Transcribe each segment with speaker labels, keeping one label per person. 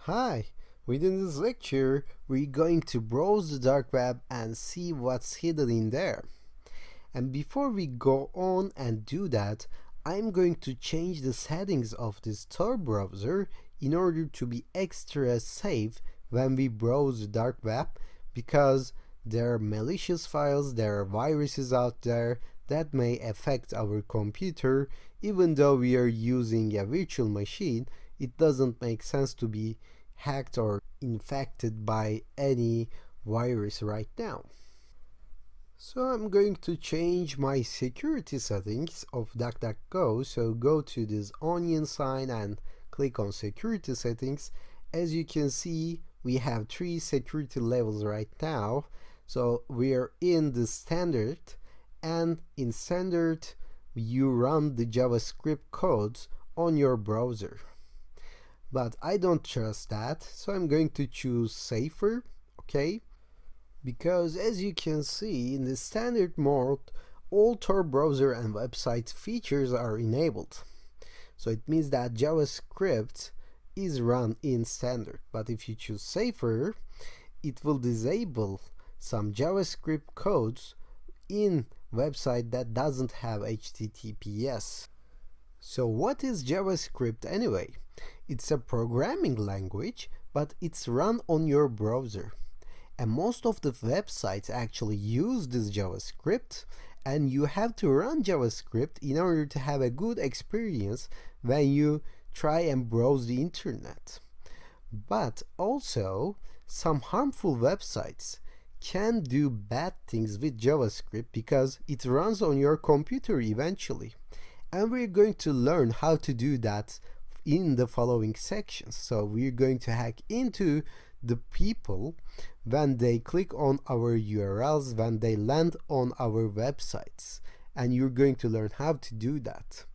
Speaker 1: Hi! Within this lecture, we're going to browse the dark web and see what's hidden in there. And before we go on and do that, I'm going to change the settings of this Tor browser in order to be extra safe when we browse the dark web because there are malicious files, there are viruses out there that may affect our computer. Even though we are using a virtual machine, it doesn't make sense to be hacked or infected by any virus right now. So I'm going to change my security settings of DuckDuckGo. So go to this onion sign and click on security settings. As you can see, we have three security levels right now. So we are in the standard, and in standard you run the JavaScript codes on your browser. But I don't trust that, so I'm going to choose safer, okay? Because as you can see, in the standard mode, all Tor browser and website features are enabled. So it means that JavaScript is run in standard. But if you choose safer, it will disable some JavaScript codes in website that doesn't have HTTPS. So what is JavaScript anyway? It's a programming language, but it's run on your browser. And most of the websites actually use this JavaScript, and you have to run JavaScript in order to have a good experience when you try and browse the internet. But also, some harmful websites can do bad things with JavaScript because it runs on your computer eventually. And we're going to learn how to do that in the following sections. So we're going to hack into the people when they click on our URLs, when they land on our websites. And you're going to learn how to do that.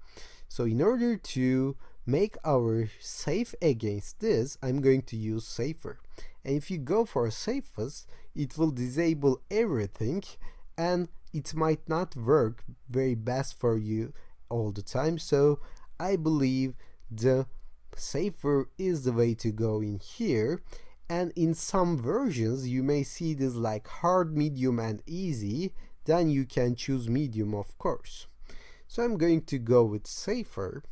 Speaker 1: So in order to make our safe against this, I'm going to use safer. And if you go for safest, it will disable everything, and it might not work very best for you all the time. So I believe the safer is the way to go in here. And in some versions you may see this like hard, medium and easy. Then you can choose medium, of course. So I'm going to go with safer.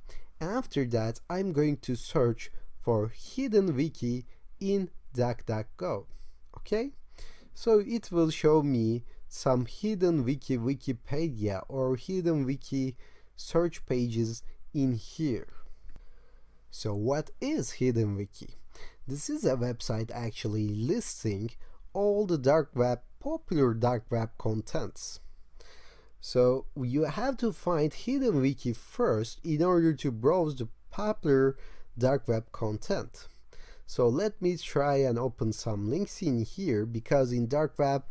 Speaker 1: After that, I'm going to search for hidden wiki in DuckDuckGo. Okay, so it will show me some hidden wiki, Wikipedia or hidden wiki search pages in here. So what is hidden wiki? This is a website actually listing all the dark web, popular dark web contents. So you have to find hidden wiki first in order to browse the popular dark web content. So let me try and open some links in here, because in dark web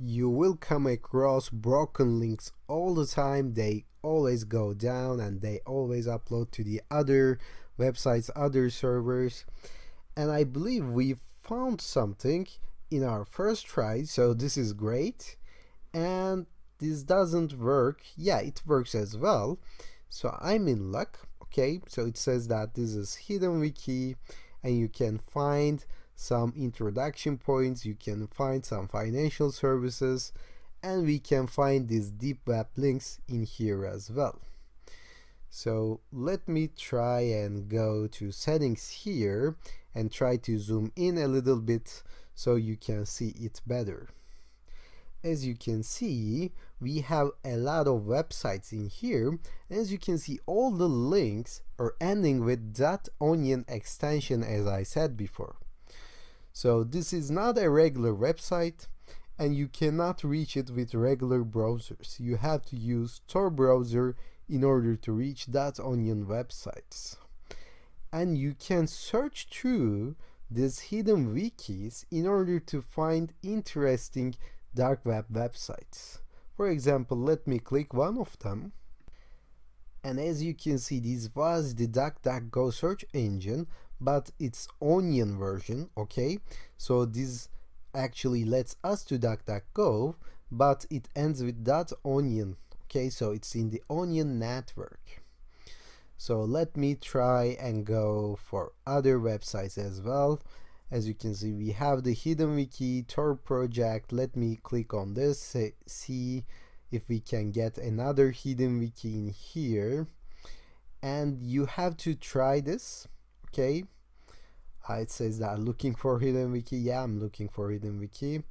Speaker 1: you will come across broken links all the time. They always go down and they always upload to the other websites, other servers. And I believe we found something in our first try, so this is great. And this doesn't work. Yeah, it works as well. So I'm in luck. Okay, so it says that this is hidden wiki, and you can find some introduction points, you can find some financial services, and we can find these deep web links in here as well. So let me try and go to settings here and try to zoom in a little bit so you can see it better. As you can see, we have a lot of websites in here. As you can see, all the links are ending with .onion extension, as I said before. So this is not a regular website, and you cannot reach it with regular browsers. You have to use Tor browser in order to reach .onion websites. And you can search through these hidden wikis in order to find interesting dark web websites. For example, let me click one of them. And as you can see, this was the DuckDuckGo search engine, but it's Onion version, okay? So this actually lets us to DuckDuckGo, but it ends with .onion, okay? So it's in the Onion network. So let me try and go for other websites as well. As you can see, we have the hidden wiki Tor project. Let me click on this, see if we can get another hidden wiki in here. And you have to try this, okay? It says that looking for hidden wiki. Yeah, I'm looking for hidden wiki.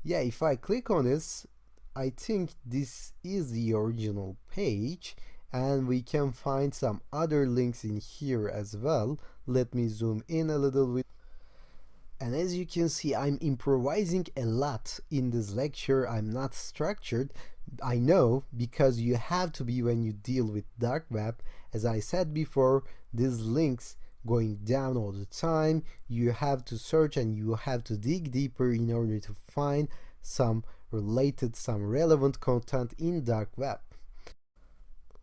Speaker 1: Yeah, if I click on this, I think this is the original page, and we can find some other links in here as well. Let me zoom in a little bit. And as you can see, I'm improvising a lot in this lecture. I'm not structured. I know, because you have to be when you deal with dark web. As I said before, these links going down all the time. You have to search and you have to dig deeper in order to find some related, some relevant content in dark web.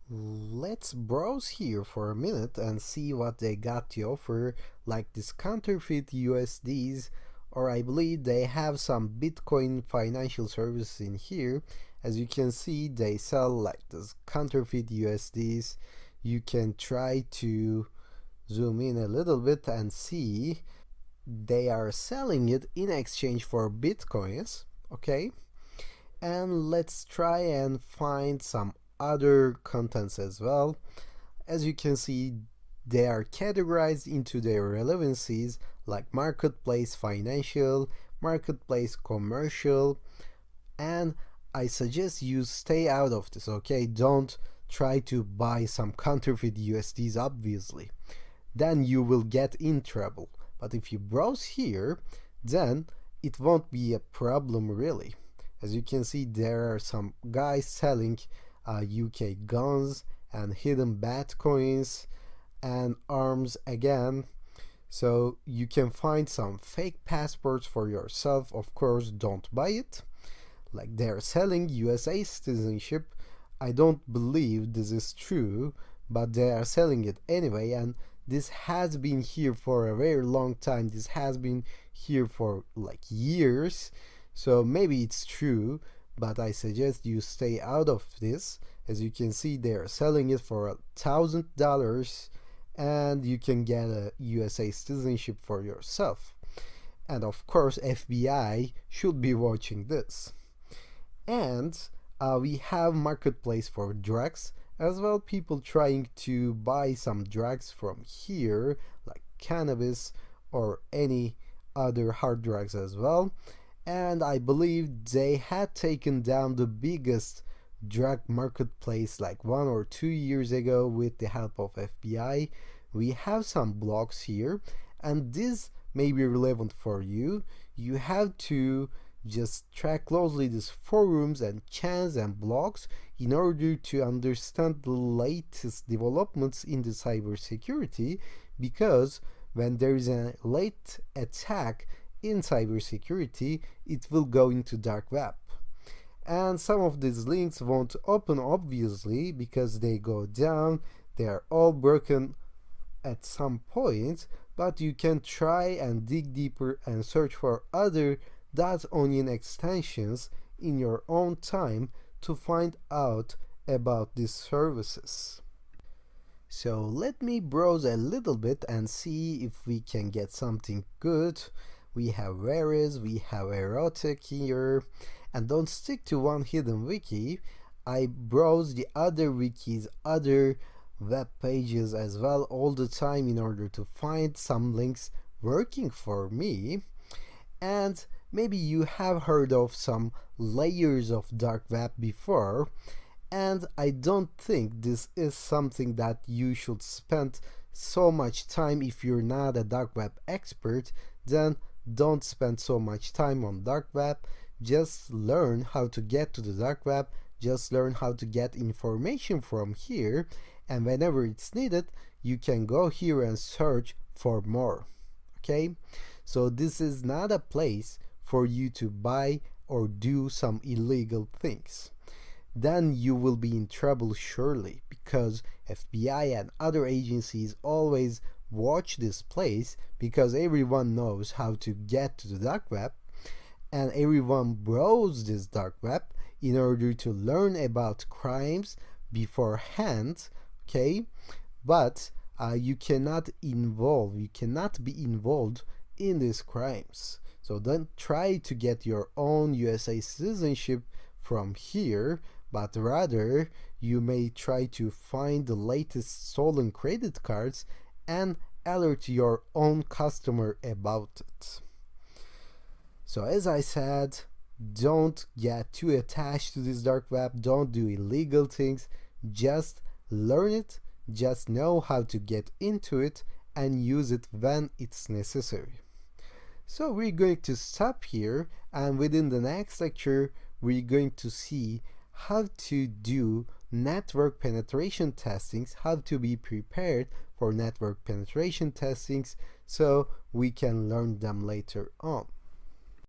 Speaker 1: Let's browse here for a minute and see what they got to offer, like this counterfeit USDs, or I believe they have some Bitcoin financial services in here. As you can see, they sell like this counterfeit USDs. You can try to zoom in a little bit and see they are selling it in exchange for Bitcoins, okay? And let's try and find some other contents as well. As you can see, they are categorized into their relevancies, like marketplace financial, marketplace commercial, and I suggest you stay out of this, okay? Don't try to buy some counterfeit USDs, obviously. Then you will get in trouble. But if you browse here, then it won't be a problem really. As you can see, there are some guys selling UK guns and hidden bat coins and arms again. So you can find some fake passports for yourself. Of course, don't buy it. Like, they're selling USA citizenship. I don't believe this is true, but they are selling it anyway, and this has been here for a very long time. This has been here for like years, so maybe it's true, but I suggest you stay out of this. As you can see, they are selling it for $1,000, and you can get a USA citizenship for yourself. And of course, FBI should be watching this. And we have marketplace for drugs as well, people trying to buy some drugs from here, like cannabis or any other hard drugs as well. And I believe they had taken down the biggest drug marketplace like 1 or 2 years ago with the help of FBI. We have some blogs here, and this may be relevant for you. You have to just track closely these forums and chats and blogs in order to understand the latest developments in the cybersecurity, because when there is a late attack in cybersecurity, it will go into dark web. And some of these links won't open, obviously, because they go down. They are all broken at some point, but you can try and dig deeper and search for other .onion extensions in your own time to find out about these services. So let me browse a little bit and see if we can get something good. We have rares, we have erotic here, and don't stick to one hidden wiki. I browse the other wikis, other web pages as well all the time in order to find some links working for me. And maybe you have heard of some layers of dark web before, and I don't think this is something that you should spend so much time. If you're not a dark web expert, then don't spend so much time on dark web. Just learn how to get to the dark web, just learn how to get information from here, and whenever it's needed, you can go here and search for more. Okay? So this is not a place for you to buy or do some illegal things. Then you will be in trouble surely, because FBI and other agencies always watch this place, because everyone knows how to get to the dark web, and everyone browses this dark web in order to learn about crimes beforehand, okay? but you cannot be involved in these crimes. So don't try to get your own USA citizenship from here, but rather you may try to find the latest stolen credit cards and alert your own customer about it. So as I said, don't get too attached to this dark web, don't do illegal things, just learn it, just know how to get into it and use it when it's necessary. So we're going to stop here, and within the next lecture we're going to see how to do network penetration testings, how to be prepared for network penetration testings so we can learn them later on.